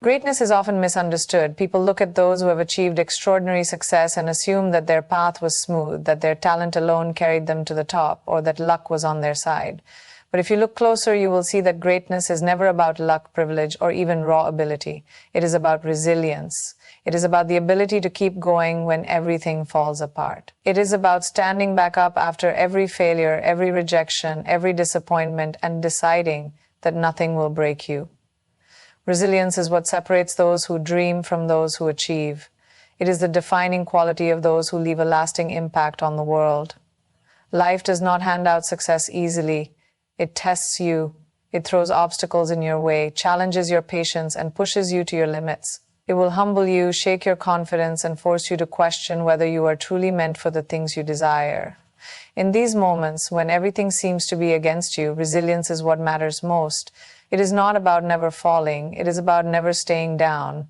Greatness is often misunderstood. People look at those who have achieved extraordinary success and assume that their path was smooth, that their talent alone carried them to the top, or that luck was on their side. But if you look closer, you will see that greatness is never about luck, privilege, or even raw ability. It is about resilience. It is about the ability to keep going when everything falls apart. It is about standing back up after every failure, every rejection, every disappointment, and deciding that nothing will break you. Resilience is what separates those who dream from those who achieve. It is the defining quality of those who leave a lasting impact on the world. Life does not hand out success easily. It tests you. It throws obstacles in your way, challenges your patience, and pushes you to your limits. It will humble you, shake your confidence, and force you to question whether you are truly meant for the things you desire. In these moments, when everything seems to be against you, resilience is what matters most. It is not about never falling. It is about never staying down.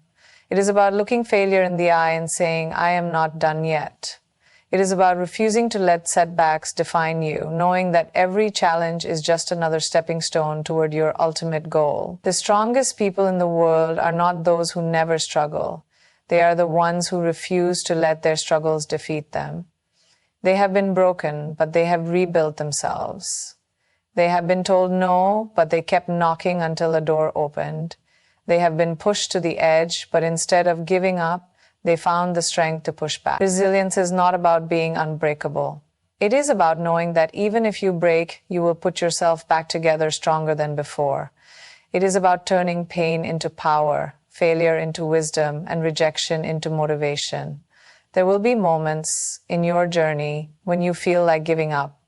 It is about looking failure in the eye and saying, I am not done yet. It is about refusing to let setbacks define you, knowing that every challenge is just another stepping stone toward your ultimate goal. The strongest people in the world are not those who never struggle. They are the ones who refuse to let their struggles defeat them. They have been broken, but they have rebuilt themselves. They have been told no, but they kept knocking until a door opened. They have been pushed to the edge, but instead of giving up, they found the strength to push back. Resilience is not about being unbreakable. It is about knowing that even if you break, you will put yourself back together stronger than before. It is about turning pain into power, failure into wisdom, and rejection into motivation. There will be moments in your journey when you feel like giving up,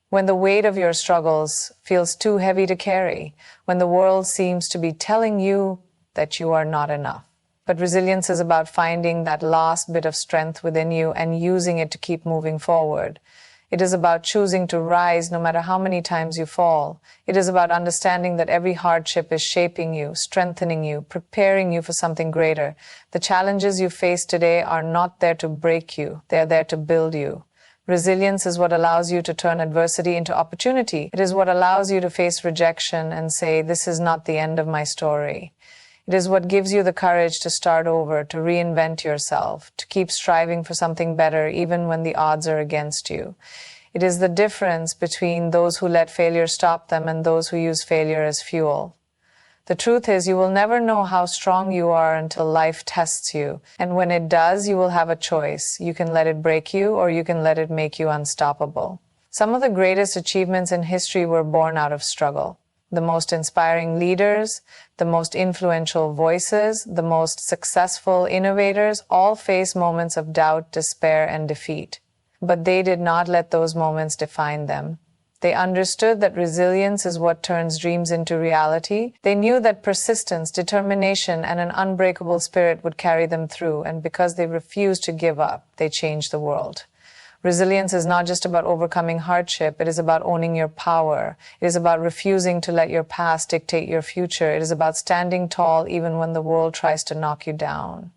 when the weight of your struggles feels too heavy to carry, when the world seems to be telling you that you are not enough. But resilience is about finding that last bit of strength within you and using it to keep moving forward. It is about choosing to rise no matter how many times you fall. It is about understanding that every hardship is shaping you, strengthening you, preparing you for something greater. The challenges you face today are not there to break you. They are there to build you. Resilience is what allows you to turn adversity into opportunity. It is what allows you to face rejection and say, this is not the end of my story. It is what gives you the courage to start over, to reinvent yourself, to keep striving for something better even when the odds are against you. It is the difference between those who let failure stop them and those who use failure as fuel. The truth is, you will never know how strong you are until life tests you. And when it does, you will have a choice. You can let it break you, or you can let it make you unstoppable. Some of the greatest achievements in history were born out of struggle. The most inspiring leaders, the most influential voices, the most successful innovators all face moments of doubt, despair, and defeat. But they did not let those moments define them. They understood that resilience is what turns dreams into reality. They knew that persistence, determination, and an unbreakable spirit would carry them through, and because they refused to give up, they changed the world. Resilience is not just about overcoming hardship. It is about owning your power. It is about refusing to let your past dictate your future. It is about standing tall even when the world tries to knock you down.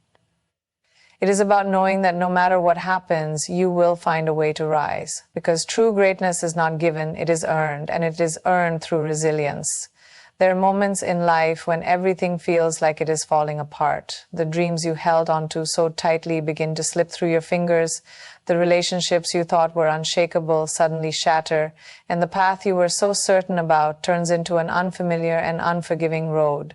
It is about knowing that no matter what happens, you will find a way to rise. Because true greatness is not given, it is earned, and it is earned through resilience. There are moments in life when everything feels like it is falling apart. The dreams you held onto so tightly begin to slip through your fingers. The relationships you thought were unshakable suddenly shatter, and the path you were so certain about turns into an unfamiliar and unforgiving road.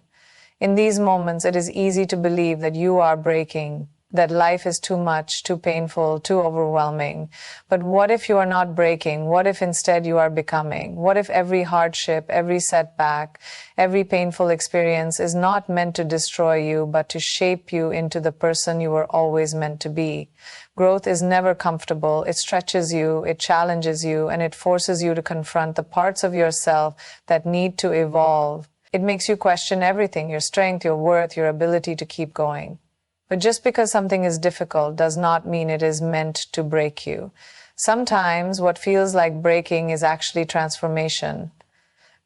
In these moments, it is easy to believe that you are breaking, that life is too much, too painful, too overwhelming. But what if you are not breaking? What if instead you are becoming? What if every hardship, every setback, every painful experience is not meant to destroy you, but to shape you into the person you were always meant to be? Growth is never comfortable. It stretches you, it challenges you, and it forces you to confront the parts of yourself that need to evolve. It makes you question everything, your strength, your worth, your ability to keep going. But just because something is difficult does not mean it is meant to break you. Sometimes what feels like breaking is actually transformation.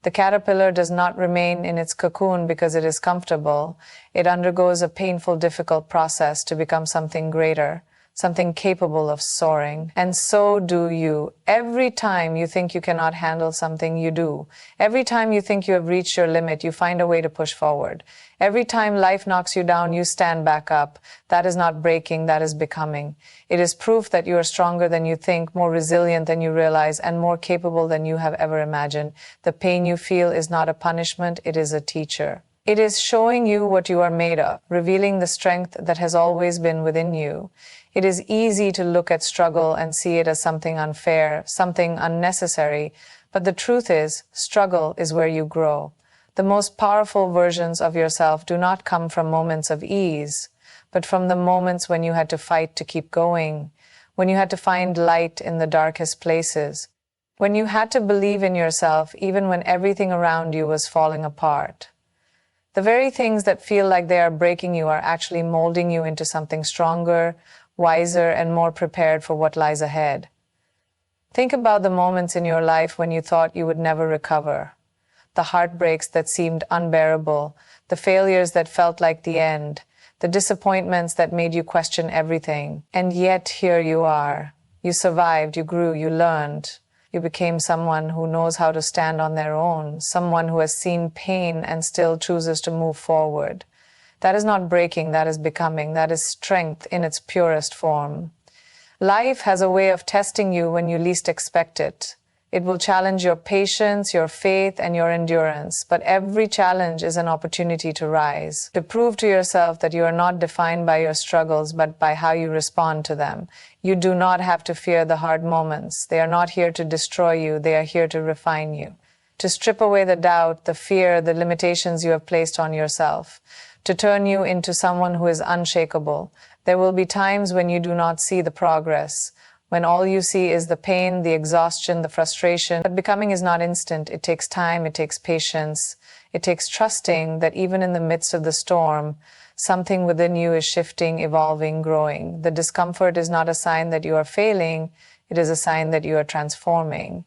The caterpillar does not remain in its cocoon because it is comfortable. It undergoes a painful, difficult process to become something greater. something capable of soaring. And so do you. Every time you think you cannot handle something, you do. Every time you think you have reached your limit, you find a way to push forward. Every time life knocks you down, you stand back up. That is not breaking, that is becoming. It is proof that you are stronger than you think, more resilient than you realize, and more capable than you have ever imagined. The pain you feel is not a punishment, it is a teacher. It is showing you what you are made of, revealing the strength that has always been within you. It is easy to look at struggle and see it as something unfair, something unnecessary, but the truth is, struggle is where you grow. The most powerful versions of yourself do not come from moments of ease, but from the moments when you had to fight to keep going, when you had to find light in the darkest places, when you had to believe in yourself even when everything around you was falling apart. The very things that feel like they are breaking you are actually molding you into something stronger, wiser, and more prepared for what lies ahead. Think about the moments in your life when you thought you would never recover. The heartbreaks that seemed unbearable, the failures that felt like the end, the disappointments that made you question everything. And yet here you are. You survived, you grew, you learned. You became someone who knows how to stand on their own, someone who has seen pain and still chooses to move forward. That is not breaking, that is becoming, that is strength in its purest form. Life has a way of testing you when you least expect it. It will challenge your patience, your faith, and your endurance, but every challenge is an opportunity to rise, to prove to yourself that you are not defined by your struggles, but by how you respond to them. You do not have to fear the hard moments. They are not here to destroy you, they are here to refine you, to strip away the doubt, the fear, the limitations you have placed on yourself, to turn you into someone who is unshakable. There will be times when you do not see the progress, when all you see is the pain, the exhaustion, the frustration. But becoming is not instant. It takes time, it takes patience, it takes trusting that even in the midst of the storm, something within you is shifting, evolving, growing. The discomfort is not a sign that you are failing, it is a sign that you are transforming.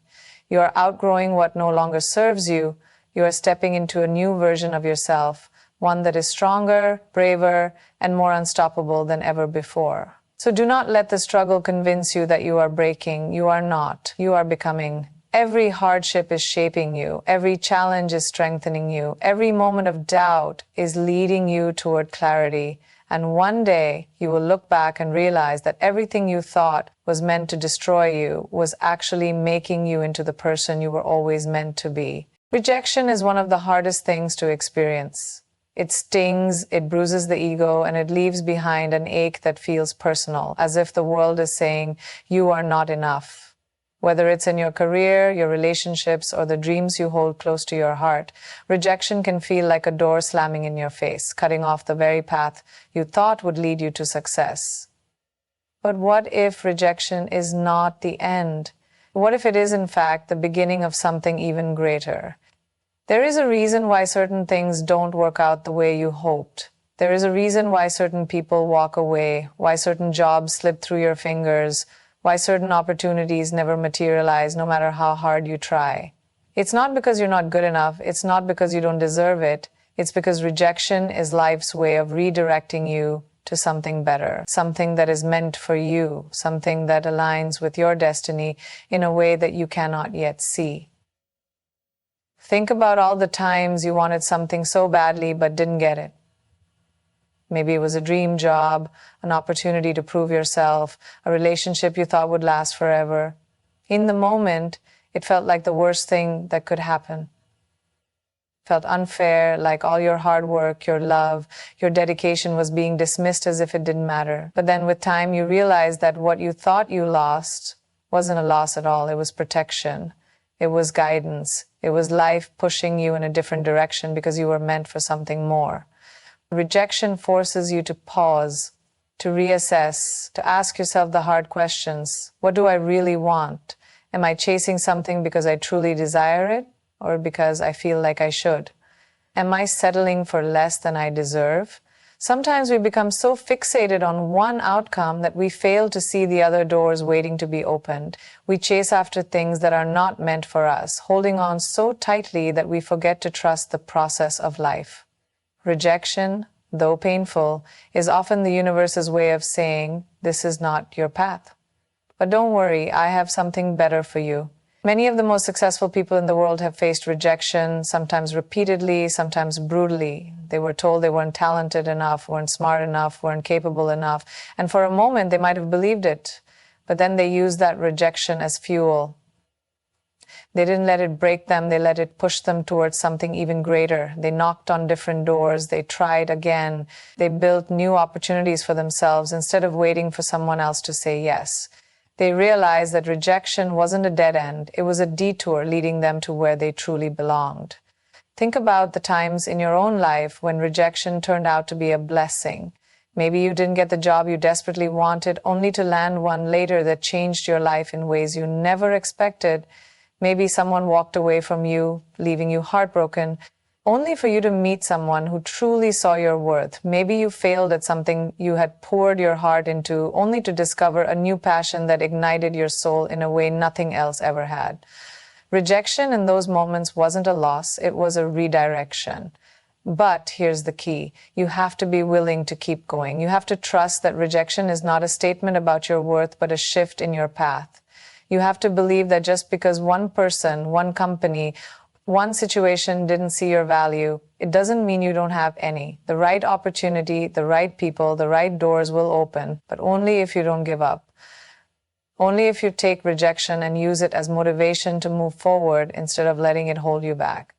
You are outgrowing what no longer serves you. You are stepping into a new version of yourself, one that is stronger, braver, and more unstoppable than ever before. So do not let the struggle convince you that you are breaking. You are not. You are becoming. Every hardship is shaping you. Every challenge is strengthening you. Every moment of doubt is leading you toward clarity. And one day you will look back and realize that everything you thought was meant to destroy you was actually making you into the person you were always meant to be. Rejection is one of the hardest things to experience. It stings, it bruises the ego, and it leaves behind an ache that feels personal, as if the world is saying, you are not enough. Whether it's in your career, your relationships, or the dreams you hold close to your heart, rejection can feel like a door slamming in your face, cutting off the very path you thought would lead you to success. But what if rejection is not the end? What if it is, in fact, the beginning of something even greater? There is a reason why certain things don't work out the way you hoped. There is a reason why certain people walk away, why certain jobs slip through your fingers, why certain opportunities never materialize no matter how hard you try. It's not because you're not good enough, it's not because you don't deserve it, it's because rejection is life's way of redirecting you to something better, something that is meant for you, something that aligns with your destiny in a way that you cannot yet see. Think about all the times you wanted something so badly but didn't get it. Maybe it was a dream job, an opportunity to prove yourself, a relationship you thought would last forever. In the moment, it felt like the worst thing that could happen. It felt unfair, like all your hard work, your love, your dedication was being dismissed as if it didn't matter. But then with time, you realized that what you thought you lost wasn't a loss at all. It was protection. It was guidance. It was life pushing you in a different direction because you were meant for something more. Rejection forces you to pause, to reassess, to ask yourself the hard questions. What do I really want? Am I chasing something because I truly desire it, or because I feel like I should? Am I settling for less than I deserve? Sometimes we become so fixated on one outcome that we fail to see the other doors waiting to be opened. We chase after things that are not meant for us, holding on so tightly that we forget to trust the process of life. Rejection, though painful, is often the universe's way of saying, this is not your path. But don't worry, I have something better for you. Many of the most successful people in the world have faced rejection, sometimes repeatedly, sometimes brutally. They were told they weren't talented enough, weren't smart enough, weren't capable enough, and for a moment they might have believed it. But then they used that rejection as fuel. They didn't let it break them, they let it push them towards something even greater. They knocked on different doors, they tried again, they built new opportunities for themselves instead of waiting for someone else to say yes. They realized that rejection wasn't a dead end, it was a detour leading them to where they truly belonged. Think about the times in your own life when rejection turned out to be a blessing. Maybe you didn't get the job you desperately wanted, only to land one later that changed your life in ways you never expected. Maybe someone walked away from you, leaving you heartbroken, only for you to meet someone who truly saw your worth. Maybe you failed at something you had poured your heart into, only to discover a new passion that ignited your soul in a way nothing else ever had. Rejection in those moments wasn't a loss, it was a redirection. But here's the key. You have to be willing to keep going. You have to trust that rejection is not a statement about your worth, but a shift in your path. You have to believe that just because one person, one company, one situation didn't see your value, it doesn't mean you don't have any. The right opportunity, the right people, the right doors will open, but only if you don't give up. Only if you take rejection and use it as motivation to move forward instead of letting it hold you back.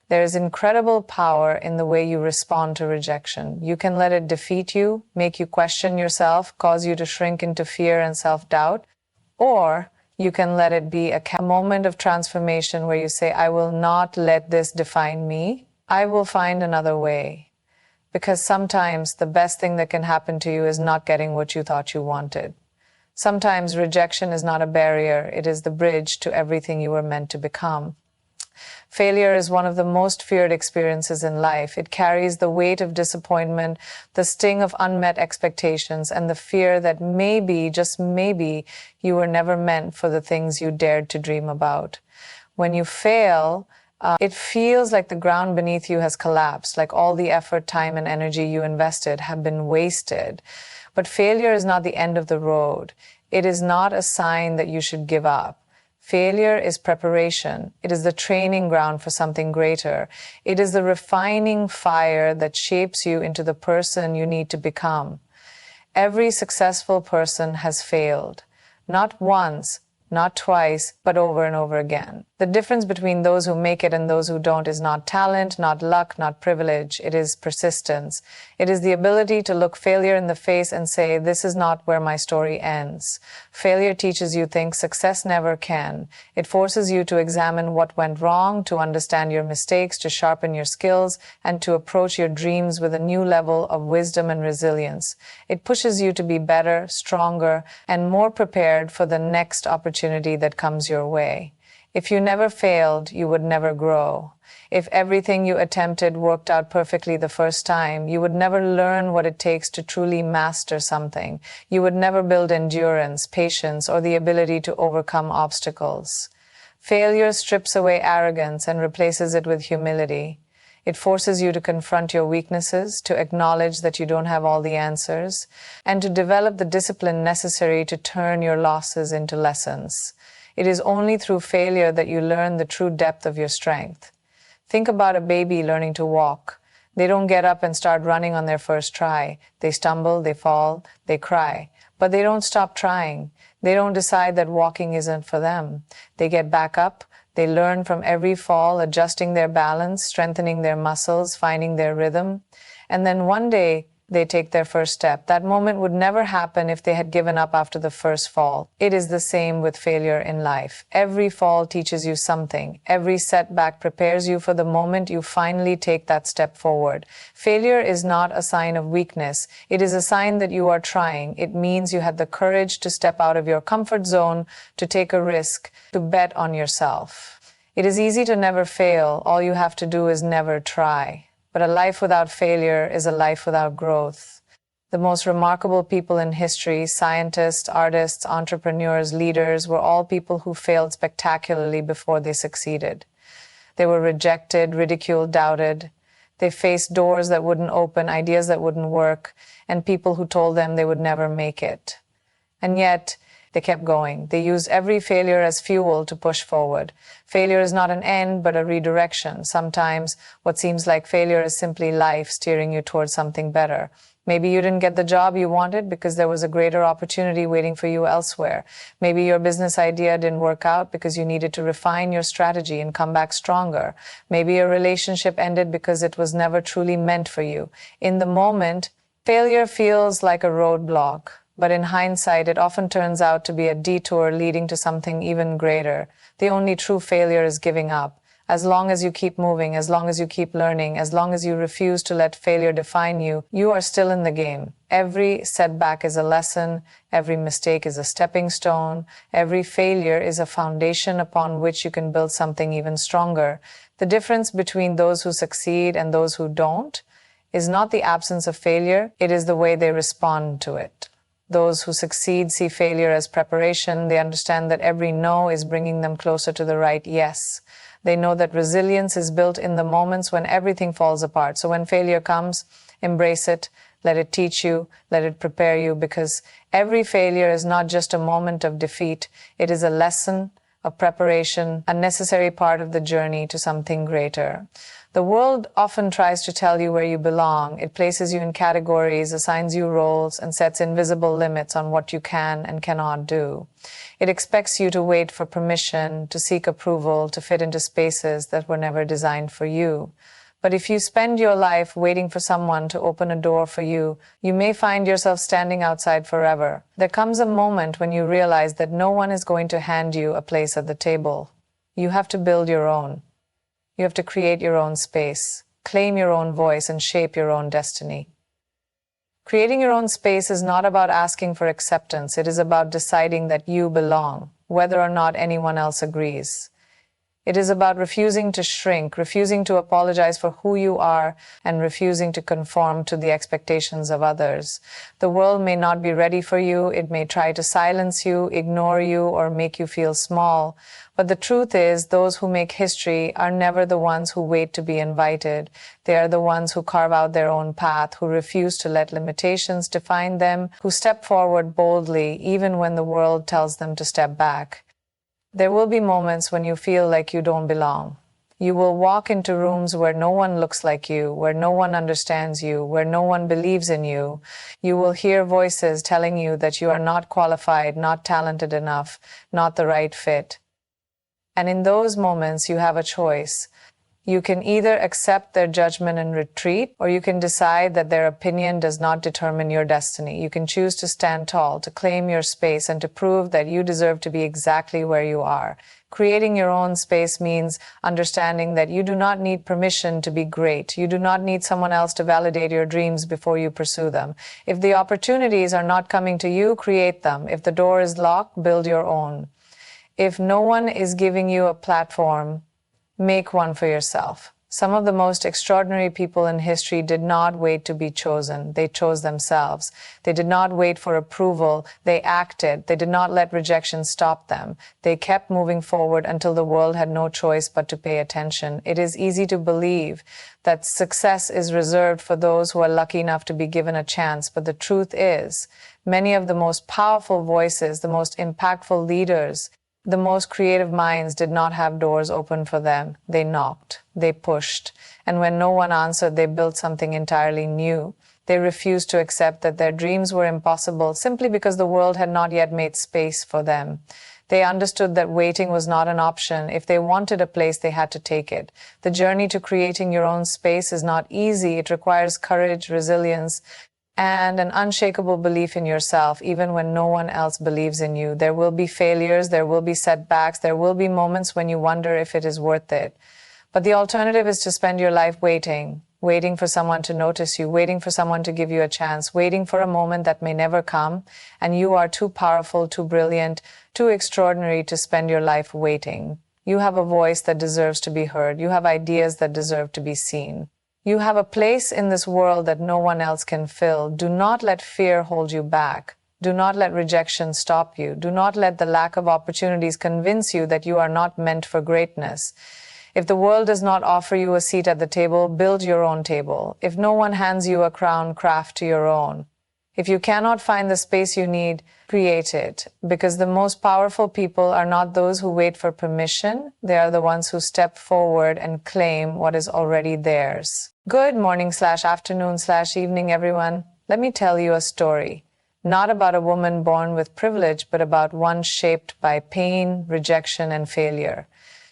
There is incredible power in the way you respond to rejection. You can let it defeat you, make you question yourself, cause you to shrink into fear and self-doubt, or you can let it be a moment of transformation where you say, I will not let this define me. I will find another way. Because sometimes the best thing that can happen to you is not getting what you thought you wanted. Sometimes rejection is not a barrier, it is the bridge to everything you were meant to become. Failure is one of the most feared experiences in life. It carries the weight of disappointment, the sting of unmet expectations, and the fear that maybe, just maybe, you were never meant for the things you dared to dream about. When you fail, it feels like the ground beneath you has collapsed, like all the effort, time, and energy you invested have been wasted. But failure is not the end of the road. It is not a sign that you should give up. Failure is preparation. It is the training ground for something greater. It is the refining fire that shapes you into the person you need to become. Every successful person has failed. Not once, not twice, but over and over again. The difference between those who make it and those who don't is not talent, not luck, not privilege. It is persistence. It is the ability to look failure in the face and say, this is not where my story ends. Failure teaches you things success never can. It forces you to examine what went wrong, to understand your mistakes, to sharpen your skills, and to approach your dreams with a new level of wisdom and resilience. It pushes you to be better, stronger, and more prepared for the next opportunity that comes your way. If you never failed, you would never grow. If everything you attempted worked out perfectly the first time, you would never learn what it takes to truly master something. You would never build endurance, patience, or the ability to overcome obstacles. Failure strips away arrogance and replaces it with humility. It forces you to confront your weaknesses, to acknowledge that you don't have all the answers, and to develop the discipline necessary to turn your losses into lessons. It is only through failure that you learn the true depth of your strength. Think about a baby learning to walk. They don't get up and start running on their first try. They stumble, they fall, they cry. But they don't stop trying. They don't decide that walking isn't for them. They get back up. They learn from every fall, adjusting their balance, strengthening their muscles, finding their rhythm. And then one day, they take their first step. That moment would never happen if they had given up after the first fall. It is the same with failure in life. Every fall teaches you something. Every setback prepares you for the moment you finally take that step forward. Failure is not a sign of weakness. It is a sign that you are trying. It means you had the courage to step out of your comfort zone, to take a risk, to bet on yourself. It is easy to never fail. All you have to do is never try. But a life without failure is a life without growth. The most remarkable people in history, scientists, artists, entrepreneurs, leaders, were all people who failed spectacularly before they succeeded. They were rejected, ridiculed, doubted. They faced doors that wouldn't open, ideas that wouldn't work, and people who told them they would never make it. And yet, they kept going. They used every failure as fuel to push forward. Failure is not an end, but a redirection. Sometimes what seems like failure is simply life steering you towards something better. Maybe you didn't get the job you wanted because there was a greater opportunity waiting for you elsewhere. Maybe your business idea didn't work out because you needed to refine your strategy and come back stronger. Maybe your relationship ended because it was never truly meant for you. In the moment, failure feels like a roadblock. But in hindsight, it often turns out to be a detour leading to something even greater. The only true failure is giving up. As long as you keep moving, as long as you keep learning, as long as you refuse to let failure define you, you are still in the game. Every setback is a lesson. Every mistake is a stepping stone. Every failure is a foundation upon which you can build something even stronger. The difference between those who succeed and those who don't is not the absence of failure, it is the way they respond to it. Those who succeed see failure as preparation. They understand that every no is bringing them closer to the right yes. They know that resilience is built in the moments when everything falls apart. So when failure comes, embrace it, let it teach you, let it prepare you, because every failure is not just a moment of defeat. It is a lesson, a preparation, a necessary part of the journey to something greater. The world often tries to tell you where you belong. It places you in categories, assigns you roles, and sets invisible limits on what you can and cannot do. It expects you to wait for permission, to seek approval, to fit into spaces that were never designed for you. But if you spend your life waiting for someone to open a door for you, you may find yourself standing outside forever. There comes a moment when you realize that no one is going to hand you a place at the table. You have to build your own. You have to create your own space, claim your own voice, and shape your own destiny. Creating your own space is not about asking for acceptance. It is about deciding that you belong, whether or not anyone else agrees. It is about refusing to shrink, refusing to apologize for who you are, and refusing to conform to the expectations of others. The world may not be ready for you. It may try to silence you, ignore you, or make you feel small. But the truth is, those who make history are never the ones who wait to be invited. They are the ones who carve out their own path, who refuse to let limitations define them, who step forward boldly even when the world tells them to step back. There will be moments when you feel like you don't belong. You will walk into rooms where no one looks like you, where no one understands you, where no one believes in you. You will hear voices telling you that you are not qualified, not talented enough, not the right fit. And in those moments, you have a choice. You can either accept their judgment and retreat, or you can decide that their opinion does not determine your destiny. You can choose to stand tall, to claim your space, and to prove that you deserve to be exactly where you are. Creating your own space means understanding that you do not need permission to be great. You do not need someone else to validate your dreams before you pursue them. If the opportunities are not coming to you, create them. If the door is locked, build your own. If no one is giving you a platform, make one for yourself. Some of the most extraordinary people in history did not wait to be chosen. They chose themselves. They did not wait for approval. They acted. They did not let rejection stop them. They kept moving forward until the world had no choice but to pay attention. It is easy to believe that success is reserved for those who are lucky enough to be given a chance, but the truth is, many of the most powerful voices, the most impactful leaders, the most creative minds did not have doors open for them. They knocked, they pushed, and when no one answered, they built something entirely new. They refused to accept that their dreams were impossible simply because the world had not yet made space for them. They understood that waiting was not an option. If they wanted a place, they had to take it. The journey to creating your own space is not easy. It requires courage, resilience, and an unshakable belief in yourself, even when no one else believes in you. There will be failures, there will be setbacks, there will be moments when you wonder if it is worth it. But the alternative is to spend your life waiting for someone to notice you, waiting for someone to give you a chance, waiting for a moment that may never come, and you are too powerful, too brilliant, too extraordinary to spend your life waiting. You have a voice that deserves to be heard. You have ideas that deserve to be seen. You have a place in this world that no one else can fill. Do not let fear hold you back. Do not let rejection stop you. Do not let the lack of opportunities convince you that you are not meant for greatness. If the world does not offer you a seat at the table, build your own table. If no one hands you a crown, craft your own. If you cannot find the space you need, create it. Because the most powerful people are not those who wait for permission. They are the ones who step forward and claim what is already theirs. Good morning/afternoon/evening, everyone. Let me tell you a story. Not about a woman born with privilege, but about one shaped by pain, rejection, and failure.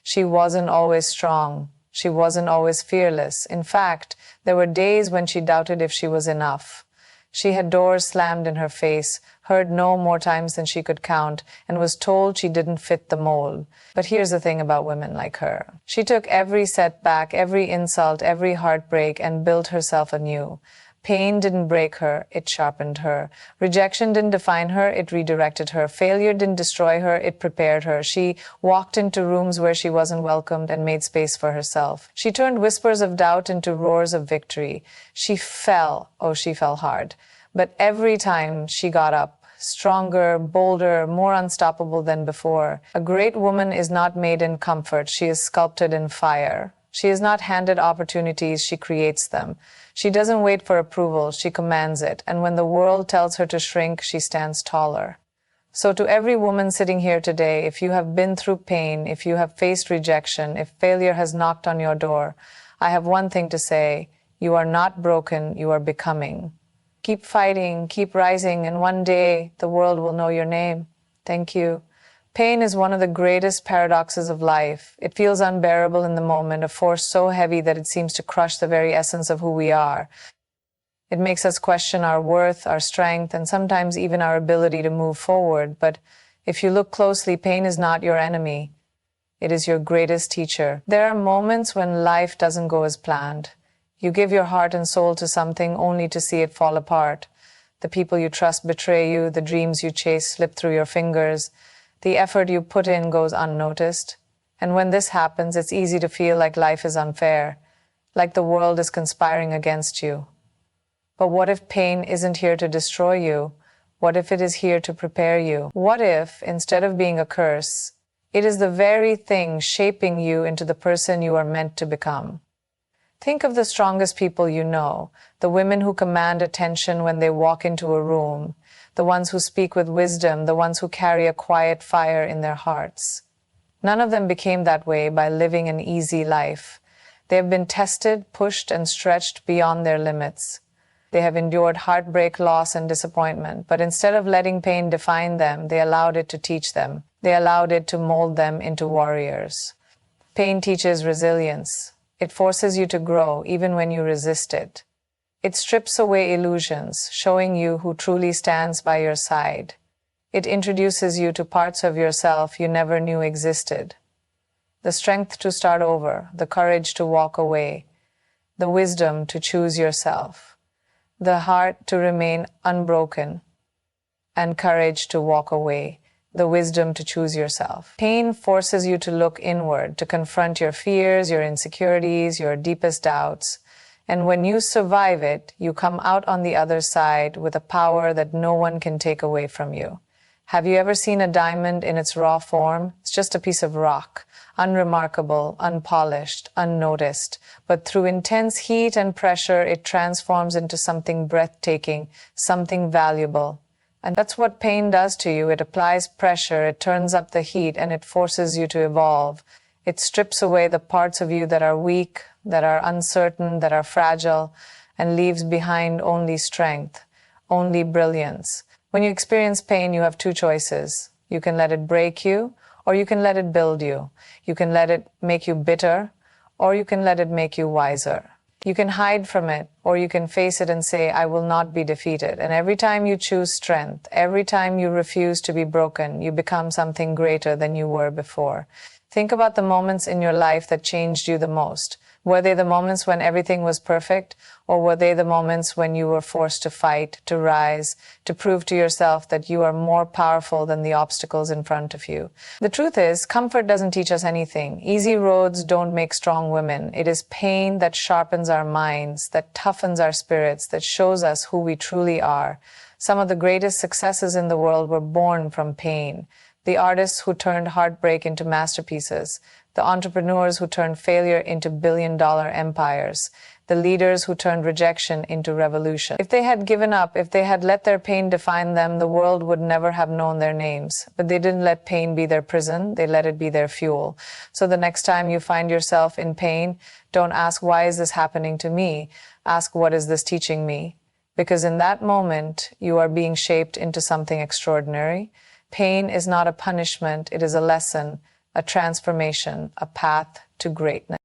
She wasn't always strong. She wasn't always fearless. In fact, there were days when she doubted if she was enough. She had doors slammed in her face, heard no more times than she could count, and was told she didn't fit the mold. But here's the thing about women like her. She took every setback, every insult, every heartbreak, and built herself anew. Pain didn't break her, it sharpened her. Rejection didn't define her, it redirected her. Failure didn't destroy her, it prepared her. She walked into rooms where she wasn't welcomed and made space for herself. She turned whispers of doubt into roars of victory. She fell hard. But every time she got up, stronger, bolder, more unstoppable than before. A great woman is not made in comfort, she is sculpted in fire. She is not handed opportunities, she creates them. She doesn't wait for approval, she commands it. And when the world tells her to shrink, she stands taller. So to every woman sitting here today, if you have been through pain, if you have faced rejection, if failure has knocked on your door, I have one thing to say. You are not broken, you are becoming. Keep fighting, keep rising, and one day the world will know your name. Thank you. Pain is one of the greatest paradoxes of life. It feels unbearable in the moment, a force so heavy that it seems to crush the very essence of who we are. It makes us question our worth, our strength, and sometimes even our ability to move forward. But if you look closely, pain is not your enemy. It is your greatest teacher. There are moments when life doesn't go as planned. You give your heart and soul to something only to see it fall apart. The people you trust betray you, the dreams you chase slip through your fingers. The effort you put in goes unnoticed. And when this happens, it's easy to feel like life is unfair, like the world is conspiring against you. But what if pain isn't here to destroy you? What if it is here to prepare you? What if, instead of being a curse, it is the very thing shaping you into the person you are meant to become? Think of the strongest people you know, the women who command attention when they walk into a room, the ones who speak with wisdom, the ones who carry a quiet fire in their hearts. None of them became that way by living an easy life. They have been tested, pushed, and stretched beyond their limits. They have endured heartbreak, loss, and disappointment, but instead of letting pain define them, they allowed it to teach them. They allowed it to mold them into warriors. Pain teaches resilience. It forces you to grow even when you resist it. It strips away illusions, showing you who truly stands by your side. It introduces you to parts of yourself you never knew existed. The strength to start over, the courage to walk away, the wisdom to choose yourself, the heart to remain unbroken, and courage to walk away, the wisdom to choose yourself. Pain forces you to look inward, to confront your fears, your insecurities, your deepest doubts. And when you survive it, you come out on the other side with a power that no one can take away from you. Have you ever seen a diamond in its raw form? It's just a piece of rock, unremarkable, unpolished, unnoticed. But through intense heat and pressure, it transforms into something breathtaking, something valuable. And that's what pain does to you. It applies pressure, it turns up the heat, and it forces you to evolve. It strips away the parts of you that are weak, that are uncertain, that are fragile, and leaves behind only strength, only brilliance. When you experience pain, you have two choices. You can let it break you, or you can let it build you. You can let it make you bitter, or you can let it make you wiser. You can hide from it, or you can face it and say, I will not be defeated. And every time you choose strength, every time you refuse to be broken, you become something greater than you were before. Think about the moments in your life that changed you the most. Were they the moments when everything was perfect, or were they the moments when you were forced to fight, to rise, to prove to yourself that you are more powerful than the obstacles in front of you? The truth is, comfort doesn't teach us anything. Easy roads don't make strong women. It is pain that sharpens our minds, that toughens our spirits, that shows us who we truly are. Some of the greatest successes in the world were born from pain. The artists who turned heartbreak into masterpieces, the entrepreneurs who turned failure into billion-dollar empires, the leaders who turned rejection into revolution. If they had given up, if they had let their pain define them, the world would never have known their names. But they didn't let pain be their prison, they let it be their fuel. So the next time you find yourself in pain, don't ask, why is this happening to me? Ask, what is this teaching me? Because in that moment, you are being shaped into something extraordinary. Pain is not a punishment, it is a lesson, a transformation, a path to greatness.